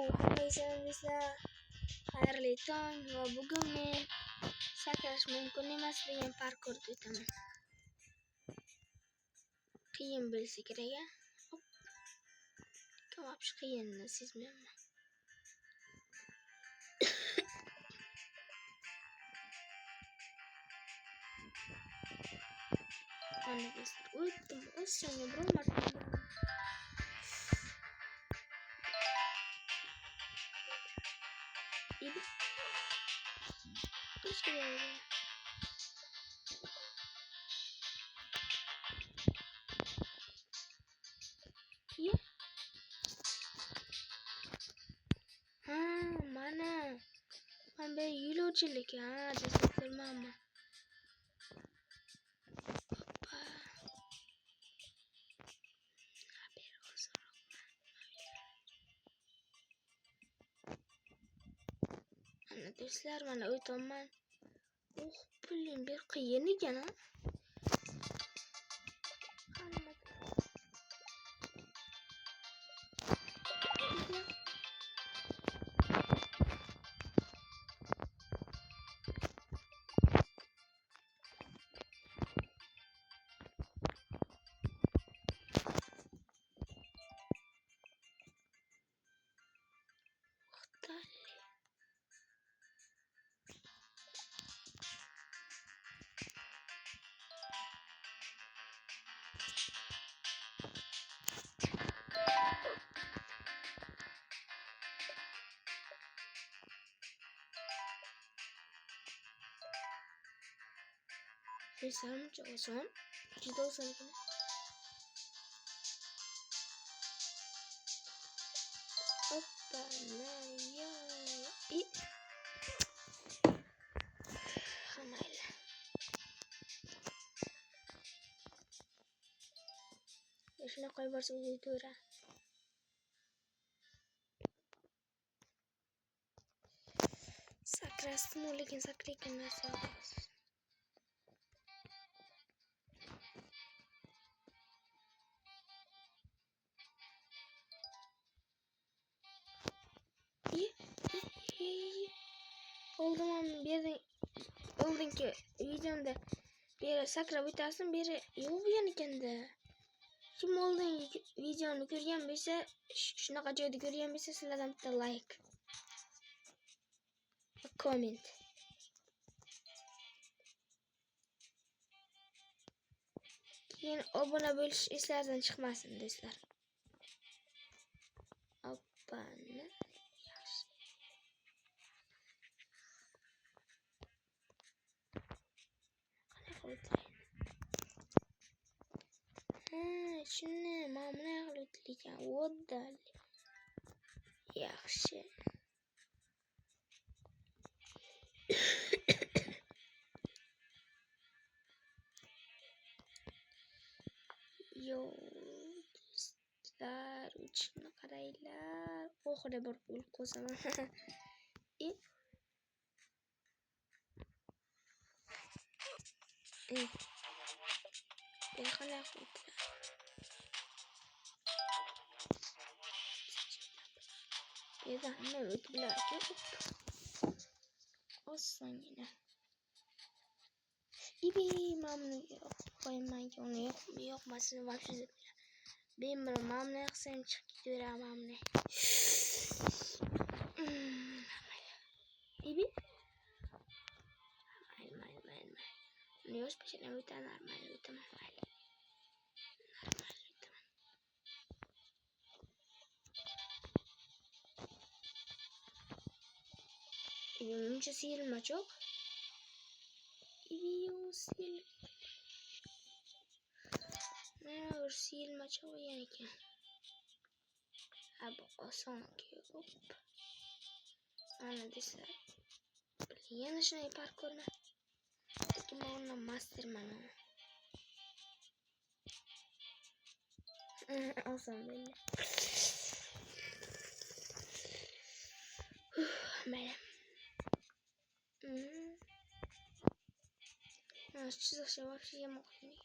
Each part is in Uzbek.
Hammaga xayrli tong va bugun men sakrash mumkin emas degan parkurni o'taman. Qiyin bo'lsa kerak. Kamapsh qiyinni sezmayman. Ana do'stlar, o'tdim. O'zimga bir marta mana bir yo'lovchilik desatirmanmi? Ana do'stlar, mana o'taman. Puling bir qiyin ekan. Sen oson. Juda oson ekan. Hoppa, ya. Mayli. Shuna qo'yib borsa o'zi to'ra. Sakrasdim, lekin sakraykan narsa. Oldingi videomda beri sakrab o'tasin, beri yo'q bo'lgan ekanda. Kim oldingi videoni ko'rgan bo'lsa, shunaqa joyda ko'rgan bo'lsa, sizlardan bitta like, comment. Keyin obuna bo'lish eslardan chiqmasin do'stlar. Oppani. Shuni mana qilib o'tligan o'ddal. Yaxshi. Yo, do'stlar, uchishni qaranglar. Oxirida borib o'lib qo'yaman. Qanday qilib Yerda hamma o'tib bilardi. Osongina. Mamnun qo'ymayman, uni yo'qmasini вообще bilmayman. Ben buni mamnun qilsam chiqib ketaveramamni. Mayli. Yosh pashana o'taman, normal o'taman. Muncha silma çok. Silma çok yani ki. Abi oson ki. Hop. Ana desler. Yana şuna parkur mu? Kim ona masterman o. Oson böyle. Böyle. Что за вообще я могу не видеть?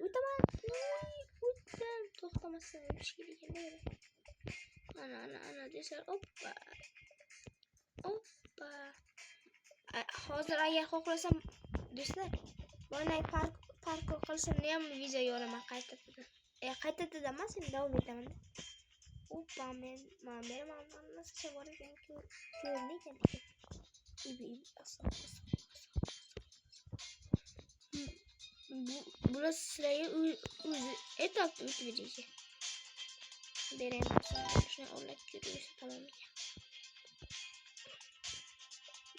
Uytaman. Uytam. To'xtamasdan o'tish kerak ekan. Ana desar hoppa. Hoppa. Hozir agar xohlasam do'stlar, mana parkour qilsam ham video yo'laman qaytadan emas, endi davom etaman. Hoppa, men nasıl var ekan ko'rindi ekan. Burası sırayı o'zi etapda o'tib beradi. Berayim shuni olib ko'rsa tamom ekan.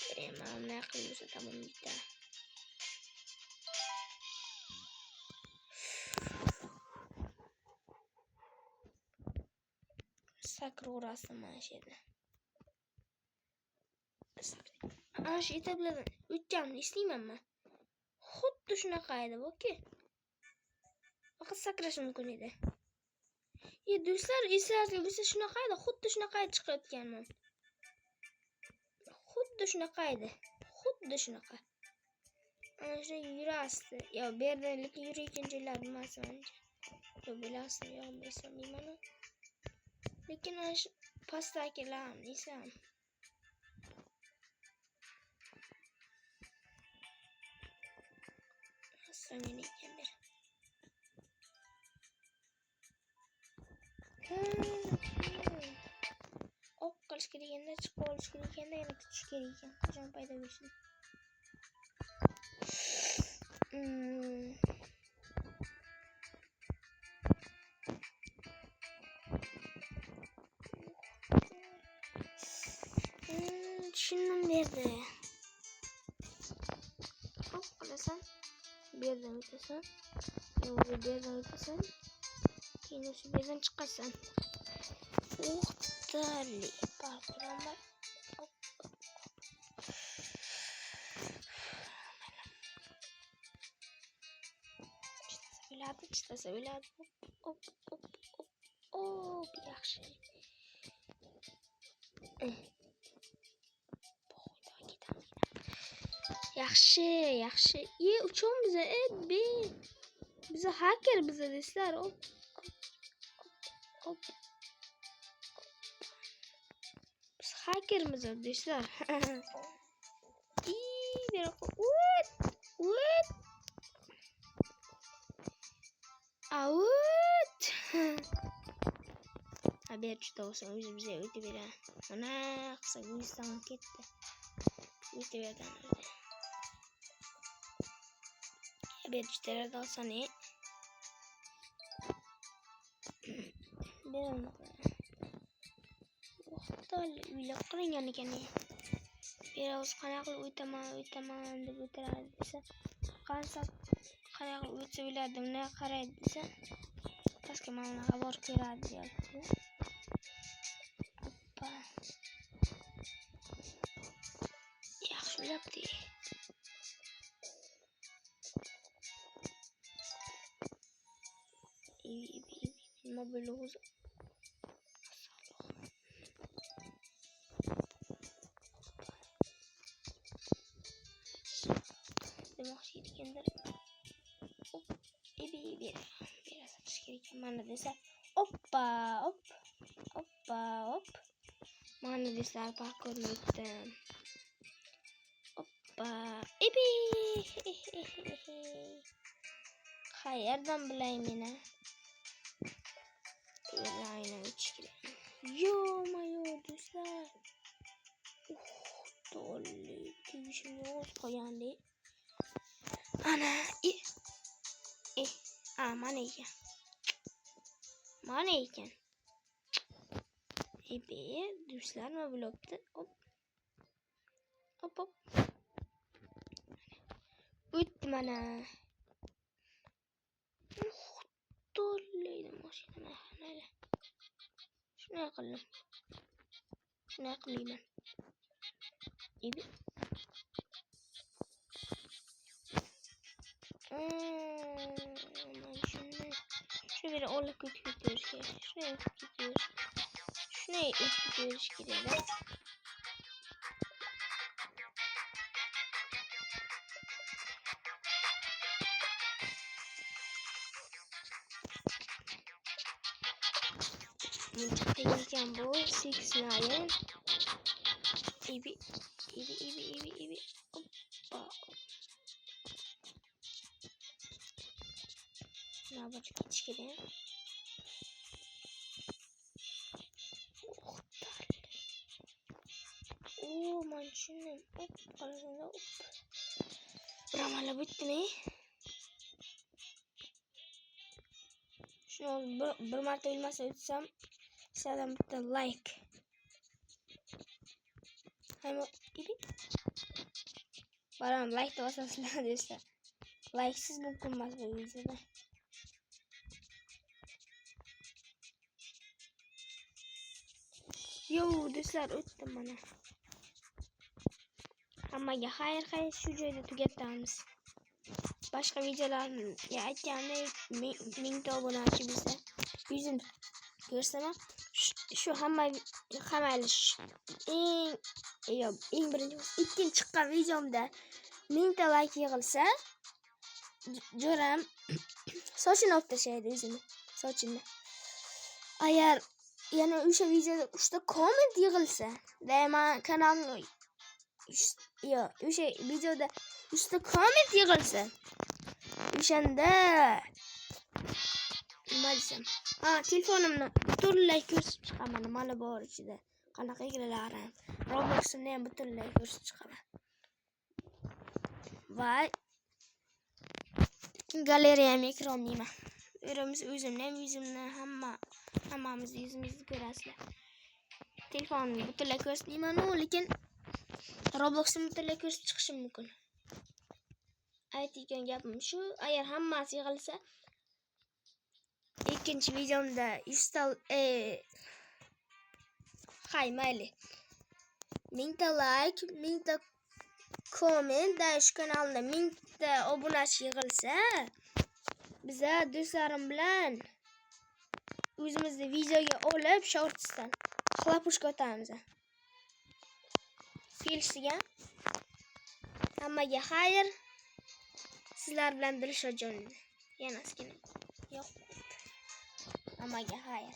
Berayim mana qilsa tamom bitta. Sakraverasizlar mana shu yerda. Ana shu etaplardan o'tganimni eslaymanmi? Xuddi shunaqa edi bu-ki. Faqat sakrash mumkin edi. Do'stlar, eslaringizga bo'lsa shunaqa edi, xuddi shunaqa chiqayotganman. Xuddi shunaqa edi. Xuddi shunaqa. Ana shu yurasdi. Yo, bu yerda lekin yurayotgan joylar bilmasam. Yo, bilasizmi, yo, bilmayman. Lekin ana shu pastdagilarni desam. So'ngini ekanlar. Ok qilish kerak ekan, chiqib olish kerak ekan, yana kutish kerak ekan. Qachon paydo bo'lishini. Tushundim berdi. Hop qilasan. Bu yerdan o'tasan. Yo'q, bu yerdan o'tasan. Keyin shu yerdan chiqasan. O'xtali parkurlar. Chitasa biladi. Hop. Yaxshi. Yaxshi. Uchamiz biz hacker biz do'stlar. Hop. Biz hackermiz do'stlar. Out. Haber juda olsun o'zimizga o'tib beradi. Mana qilsa o'zdan ketdi. O'tib beradi. Haber juda olsun. Beramiz. O'xtali uylar qilingan ekan. Biraz qanaqa o'taman deb o'tiradi desa, qancha qanaqa o'tsa biladi, uni qaraydi desa, pastga mana borib ko'radi deyapti. Hoppa. Yaxshi o'ylabdi. Nima bo'ldi o'zi? Demoqchi ekanlar. Biraz kerak mana desa, hoppa. Mana desa parkurni o'tdim. Hoppa. Qayerdan bilay meni? Aynen uçkili. Yo do'stlar. To'g'ri, tegishim yo'q qo'yandi. Ana, mana ekan. Do'stlar nima bo'libdi? Hop. O'tdi mana. To'g'ri, mashina. Shunday qilayman. Şunu bir oluk götürüyoruz ki. Şuraya gidiyoruz. Şuraya gidiyoruz gidelim. buncha qiyin ekan bu 69. Ibi. Hoppa. Navbatga ketish kerak. Man tushundim. Qarasanglar, ramala bitdimi? Shuni bir marta bilmasa o'tsam, sizlardan bitta like. Hamma ibi. Baram like da bosasizlar do'stlar. Like siz mumkin emas bu videoda. Yo do'stlar, o'tdim mana. Hammaga xayr, shu joyda tugatamiz. Boshqa videolarga aytganimdek 1000 obunachi bizda. 100 ko'rsam, shu hammaylar eng birinchi ikkinchi chiqqan videomda 1000 ta like yig'ilsa, jo'ram sochini olib tashlaydi o'zini, sochini. Agar yana o'sha videoda 3 ta komment yig'ilsa, deyman kanalimni o'sha videoda 3 ta komment yig'ilsa, o'shanda nima desam, telefonimni butunlay ko'rsatib chiqaman. Mana bor ichida qanaqa egalalarim, Roblox'imni ham butunlay ko'rsatib chiqaman. Va galereyam ekranlayman. O'zimni ham yuzimni, hammamizni yuzimizni ko'rasizlar. Telefonimni butunlay ko'rsatmayman, lekin Roblox'imni butunlay ko'rsatib chiqishim mumkin. Aytgan gapim shu, agar hammasi yig'ilsa, ikkinchi videomda 100 ta mayli. 1000 ta like, 1000 ta komment, shu kanalda 1000 ta obunachi yig'ilsa, biza do'stlarim bilan o'zimizni videoga olib, shortsdan xlapushka otamiz. Kelishgan. Hammaga xayr. Sizlar bilan Dilshodjon. Yana skina. Yo'q. Hammaga xayr.